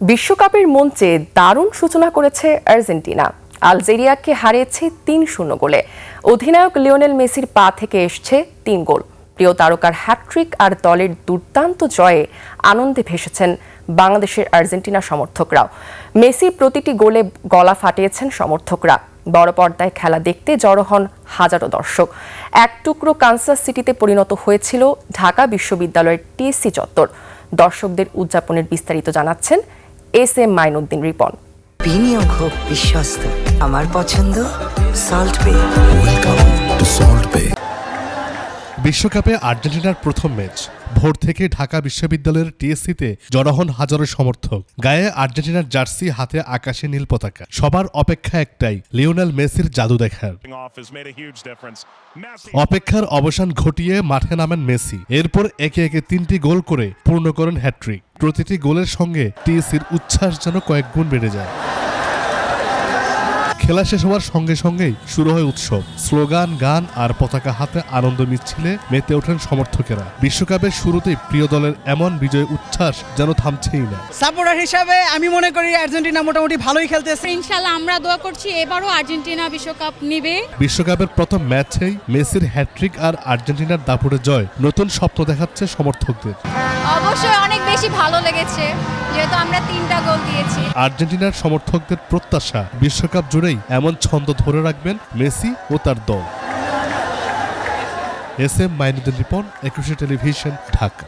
বিশ্বকাপের মঞ্চে দারুণ সূচনা করেছে আর্জেন্টিনা। আলজেরিয়াকে হারিয়েছে ৩-০ গোলে। অধিনায়ক লিওনেল মেসির পা থেকে এসছে ৩ গোল। প্রিয় তারকার হ্যাটট্রিক আর দলের দুর্দান্ত জয়ে আনন্দে ভেসেছেন বাংলাদেশের আর্জেন্টিনা সমর্থকরাও। মেসির প্রতিটি গোলে গলা ফাটিয়েছেন সমর্থকরা। বড় পর্দায় খেলা দেখতে জড়ো হন হাজারো দর্শক। এক টুকরো কানসাস সিটিতে পরিণত হয়েছিল ঢাকা বিশ্ববিদ্যালয়ের টিএসসি চত্বর। দর্শকদের উদযাপনের বিস্তারিত জানাচ্ছেন এস.এম. মাইনুদ্দিন রিপন। বিনিয়োগ হোক বিশ্বস্ত, আমার পছন্দ সল্ট বে। বিশ্বকাপে আর্জেন্টিনার প্রথম ম্যাচ। ভোর থেকে ঢাকা বিশ্ববিদ্যালয়ের টিএসসিতে জড়ো হন হাজারো সমর্থক। গায়ে আর্জেন্টিনার জার্সি, হাতে আকাশে নীল পতাকা। সবার অপেক্ষা একটাই, লিওনেল মেসির জাদু দেখার। অপেক্ষার অবসান ঘটিয়ে মাঠে নামেন মেসি। এরপর একে একে ৩টি গোল করে পূর্ণ করেন হ্যাটট্রিক। প্রতিটি গোলের সঙ্গে টিএসসির উচ্ছ্বাস যেন কয়েক গুণ বেড়ে যায়। খেলা শেষ হওয়ার সঙ্গে সঙ্গেই শুরু হয় উৎসব। স্লোগান, গান আর পতাকা হাতে আনন্দ মিছিলে মেতে ওঠেন সমর্থকেরা। বিশ্বকাপের শুরুতেই প্রিয় দলের এমন বিজয় উচ্ছ্বাস যেন থামছেই না। সাপোর্টার হিসাবে আমি মনে করি আর্জেন্টিনা মোটামুটি ভালোই খেলতেছে। ইনশাআল্লাহ আমরা দোয়া করছি এবারও আর্জেন্টিনা বিশ্বকাপ নেবে। বিশ্বকাপের প্রথম ম্যাচেই মেসির হ্যাটট্রিক আর আর্জেন্টিনার দাপুটে জয় নতুন স্বপ্ন দেখাচ্ছে সমর্থকদের। অবশ্যই অনেক বেশি ভালো লেগেছে যেহেতু আমরা 3টা গোল দিয়েছি। আর্জেন্টিনার সমর্থকদের প্রত্যাশা বিশ্বকাপ জুড়েই এমন ছন্দ ধরে রাখবেন মেসি ও তার দল। এস.এম. মাইনুদ্দিন রিপন, 21 টেলিভিশন, ঢাকা।